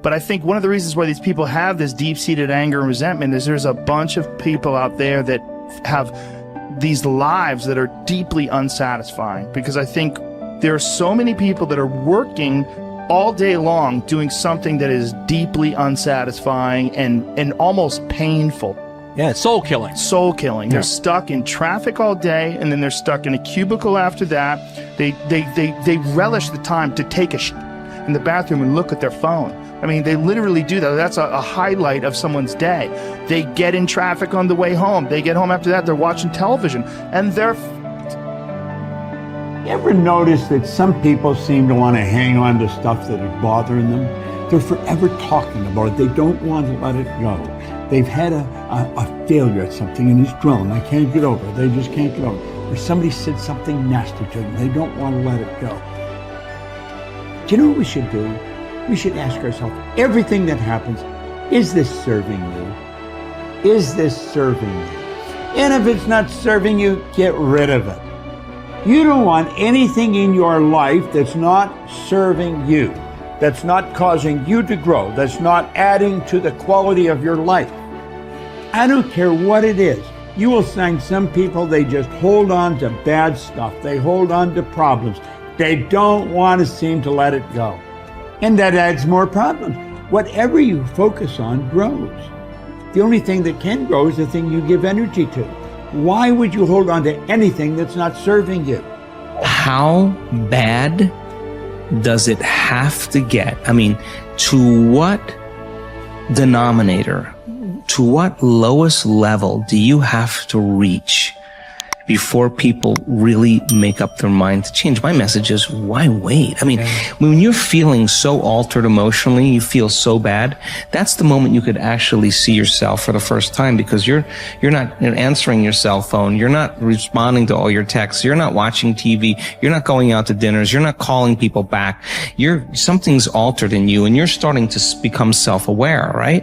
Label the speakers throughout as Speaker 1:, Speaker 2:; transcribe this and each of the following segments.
Speaker 1: But I think one of the reasons why these people have this deep-seated anger and resentment is there's a bunch of people out there that have these lives that are deeply unsatisfying, because I think there are so many people that are working all day long doing something that is deeply unsatisfying and almost painful.
Speaker 2: Yeah, it's soul killing.
Speaker 1: Soul killing.
Speaker 2: Yeah.
Speaker 1: They're stuck in traffic all day, and then they're stuck in a cubicle after that. They relish the time to take a shit in the bathroom and look at their phone. I mean, they literally do that. That's a highlight of someone's day. They get in traffic on the way home. They get home after that, they're watching television, and they're...
Speaker 3: You ever notice that some people seem to want to hang on to stuff that is bothering them? They're forever talking about it. They don't want to let it go. They've had a failure at something and it's grown. I can't get over it. They just can't get over it. Or somebody said something nasty to them. They don't want to let it go. Do you know what we should do? We should ask ourselves, everything that happens, is this serving you? Is this serving you? And if it's not serving you, get rid of it. You don't want anything in your life that's not serving you, that's not causing you to grow, that's not adding to the quality of your life. I don't care what it is. You will find some people, they just hold on to bad stuff. They hold on to problems. They don't want to seem to let it go. And that adds more problems. Whatever you focus on grows. The only thing that can grow is the thing you give energy to. Why would you hold on to anything that's not serving you?
Speaker 4: How bad does it have to get? I mean, to what denominator, to what lowest level do you have to reach before people really make up their mind to change? My message is, why wait? I mean, when you're feeling so altered emotionally, you feel so bad, that's the moment you could actually see yourself for the first time, because you're not answering your cell phone, you're not responding to all your texts, you're not watching TV, you're not going out to dinners, you're not calling people back. Something's altered in you, and you're starting to become self-aware, right?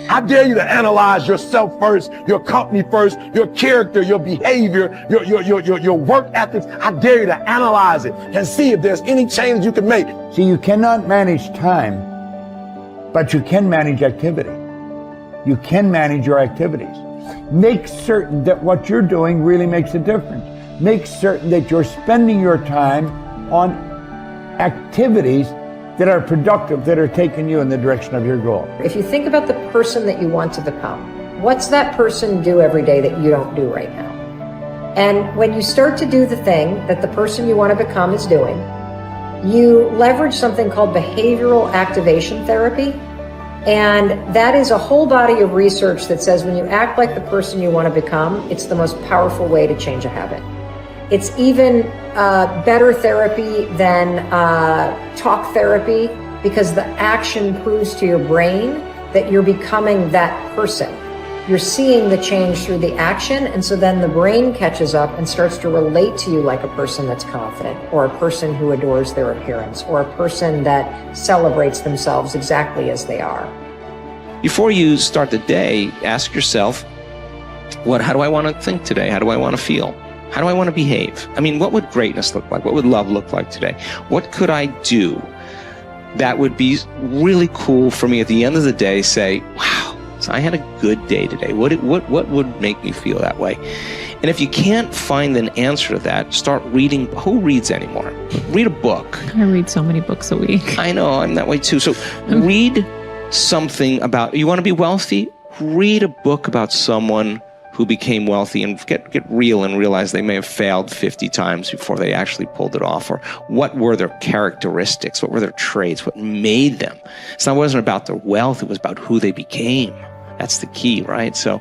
Speaker 5: I dare you to analyze yourself first, your company first, your character, your behavior, your work ethics. I dare you to analyze it and see if there's any change you can make.
Speaker 3: See, you cannot manage time, but you can manage activity. You can manage your activities. Make certain that what you're doing really makes a difference. Make certain that you're spending your time on activities that are productive, that are taking you in the direction of your goal.
Speaker 6: If you think about the person that you want to become, what's that person do every day that you don't do right now? And when you start to do the thing that the person you want to become is doing, you leverage something called behavioral activation therapy. And that is a whole body of research that says when you act like the person you want to become, it's the most powerful way to change a habit. It's even better therapy than talk therapy, because the action proves to your brain that you're becoming that person. You're seeing the change through the action, and so then the brain catches up and starts to relate to you like a person that's confident, or a person who adores their appearance, or a person that celebrates themselves exactly as they are.
Speaker 4: Before you start the day, ask yourself, how do I want to think today? How do I want to feel? How do I want to behave? I mean, what would greatness look like? What would love look like today? What could I do that would be really cool for me at the end of the day? Say, wow, so I had a good day today. What would make me feel that way? And if you can't find an answer to that, start reading. Who reads anymore? Read a book.
Speaker 7: I read so many books a week.
Speaker 4: I know, I'm that way too. So read something about, you want to be wealthy? Read a book about someone who became wealthy, and get real and realize they may have failed 50 times before they actually pulled it off. Or what were their characteristics? What were their traits? What made them? It wasn't about their wealth, it was about who they became. That's the key, right? So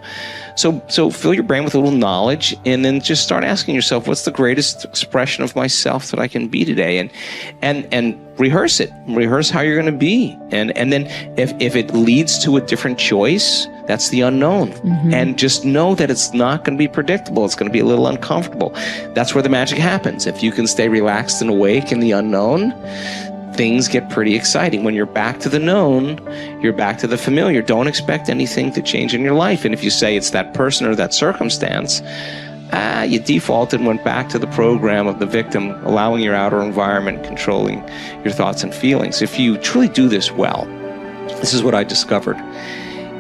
Speaker 4: fill your brain with a little knowledge, and then just start asking yourself, what's the greatest expression of myself that I can be today? And rehearse it. Rehearse how you're going to be. And then if it leads to a different choice, that's the unknown. Mm-hmm. And just know that it's not going to be predictable. It's going to be a little uncomfortable. That's where the magic happens. If you can stay relaxed and awake in the unknown, things get pretty exciting. When you're back to the known, you're back to the familiar. Don't expect anything to change in your life. And if you say it's that person or that circumstance, you defaulted and went back to the program of the victim, allowing your outer environment controlling your thoughts and feelings. If you truly do this well, This is what I discovered.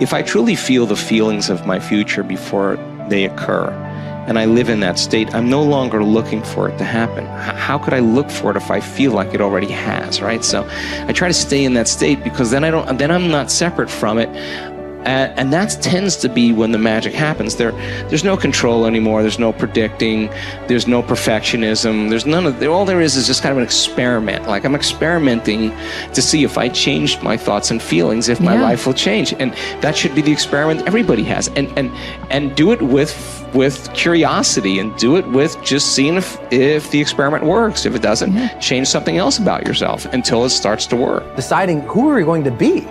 Speaker 4: If I truly feel the feelings of my future before they occur, and I live in that state, I'm no longer looking for it to happen. How could I look for it if I feel like it already has, right? So I try to stay in that state, because then I'm not separate from it. And that tends to be when the magic happens. There's no control anymore. There's no predicting. There's no perfectionism. There's none of. All there is just kind of an experiment. Like, I'm experimenting to see if I changed my thoughts and feelings, if my life will change. And that should be the experiment everybody has. And do it with curiosity, and do it with just seeing if the experiment works. If it doesn't, change something else about yourself until it starts to work.
Speaker 2: Deciding who are we going to be.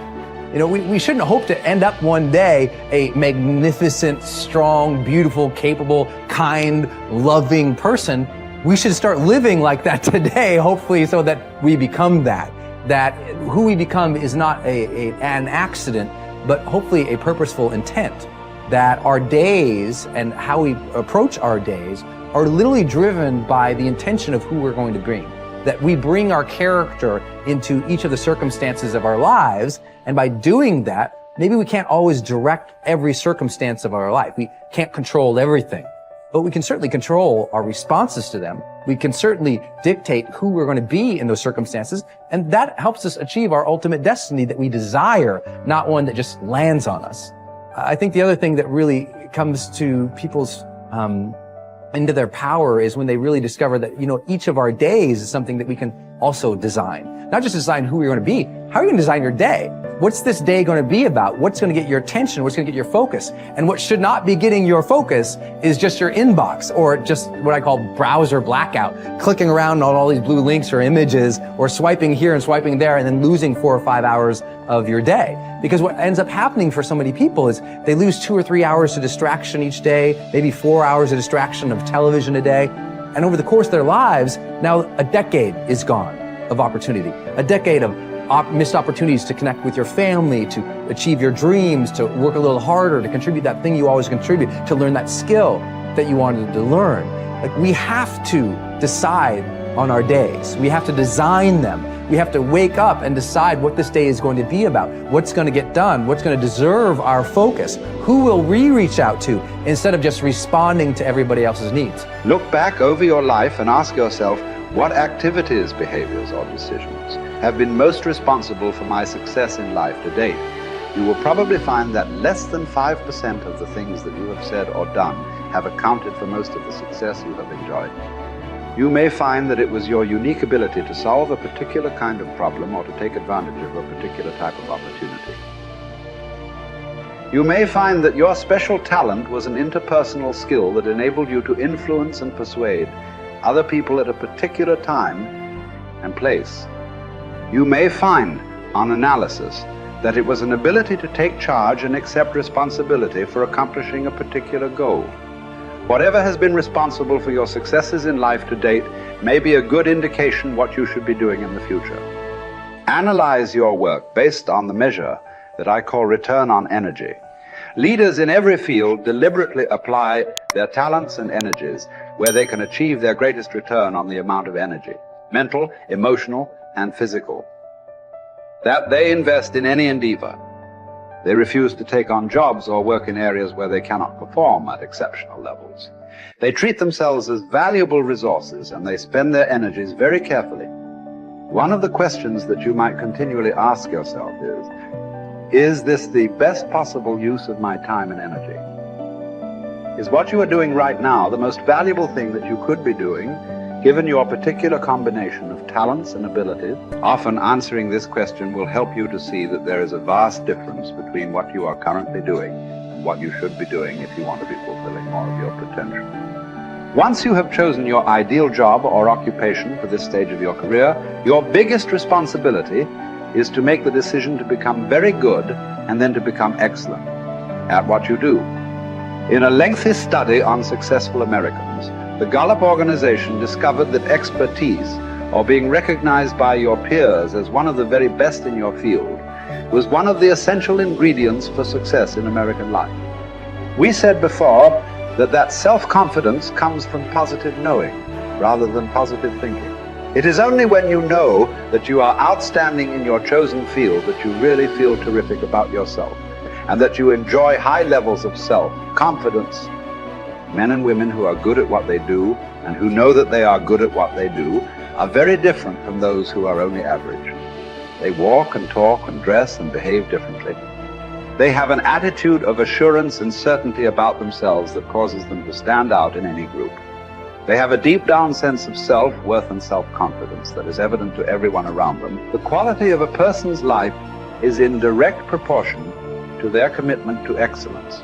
Speaker 2: You know, we shouldn't hope to end up one day a magnificent, strong, beautiful, capable, kind, loving person. We should start living like that today, hopefully, so that we become that. That who we become is not an accident, but hopefully a purposeful intent. That our days and how we approach our days are literally driven by the intention of who we're going to bring. That we bring our character into each of the circumstances of our lives, and by doing that, maybe we can't always direct every circumstance of our life. We can't control everything, but we can certainly control our responses to them. We can certainly dictate who we're going to be in those circumstances, and that helps us achieve our ultimate destiny that we desire, not one that just lands on us. I think the other thing that really comes to people's into their power is when they really discover that, you know, each of our days is something that we can also design. Not just design who we're going to be. How are you going to design your day? What's this day going to be about? What's going to get your attention? What's going to get your focus? And what should not be getting your focus is just your inbox, or just what I call browser blackout, clicking around on all these blue links or images, or swiping here and swiping there, and then losing 4 or 5 hours of your day. Because what ends up happening for so many people is they lose 2 or 3 hours to distraction each day, maybe 4 hours of distraction of television a day. And over the course of their lives, now a decade is gone of opportunity, a decade of missed opportunities to connect with your family, to achieve your dreams, to work a little harder, to contribute that thing you always contribute, to learn that skill that you wanted to learn. Like, we have to decide on our days. We have to design them. We have to wake up and decide what this day is going to be about, what's going to get done, what's going to deserve our focus, who will we reach out to, instead of just responding to everybody else's needs.
Speaker 8: Look back over your life and ask yourself, what activities, behaviors, or decisions have been most responsible for my success in life to date? You will probably find that less than 5% of the things that you have said or done have accounted for most of the success you have enjoyed. You may find that it was your unique ability to solve a particular kind of problem or to take advantage of a particular type of opportunity. You may find that your special talent was an interpersonal skill that enabled you to influence and persuade other people at a particular time and place. You may find, on analysis, that it was an ability to take charge and accept responsibility for accomplishing a particular goal. Whatever has been responsible for your successes in life to date may be a good indication what you should be doing in the future. Analyze your work based on the measure that I call return on energy. Leaders in every field deliberately apply their talents and energies where they can achieve their greatest return on the amount of energy, mental, emotional, and physical, that they invest in any endeavor. They refuse to take on jobs or work in areas where they cannot perform at exceptional levels. They treat themselves as valuable resources, and they spend their energies very carefully. One of the questions that you might continually ask yourself is this the best possible use of my time and energy? Is what you are doing right now the most valuable thing that you could be doing, given your particular combination of talents and abilities? Often answering this question will help you to see that there is a vast difference between what you are currently doing and what you should be doing if you want to be fulfilling more of your potential. Once you have chosen your ideal job or occupation for this stage of your career, your biggest responsibility is to make the decision to become very good and then to become excellent at what you do. In a lengthy study on successful Americans, the Gallup organization discovered that expertise, or being recognized by your peers as one of the very best in your field, was one of the essential ingredients for success in American life. We said before that self-confidence comes from positive knowing rather than positive thinking. It is only when you know that you are outstanding in your chosen field that you really feel terrific about yourself, and that you enjoy high levels of self-confidence. Men and women who are good at what they do and who know that they are good at what they do are very different from those who are only average. They walk and talk and dress and behave differently. They have an attitude of assurance and certainty about themselves that causes them to stand out in any group. They have a deep down sense of self-worth and self-confidence that is evident to everyone around them. The quality of a person's life is in direct proportion to their commitment to excellence,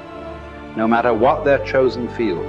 Speaker 8: no matter what their chosen field.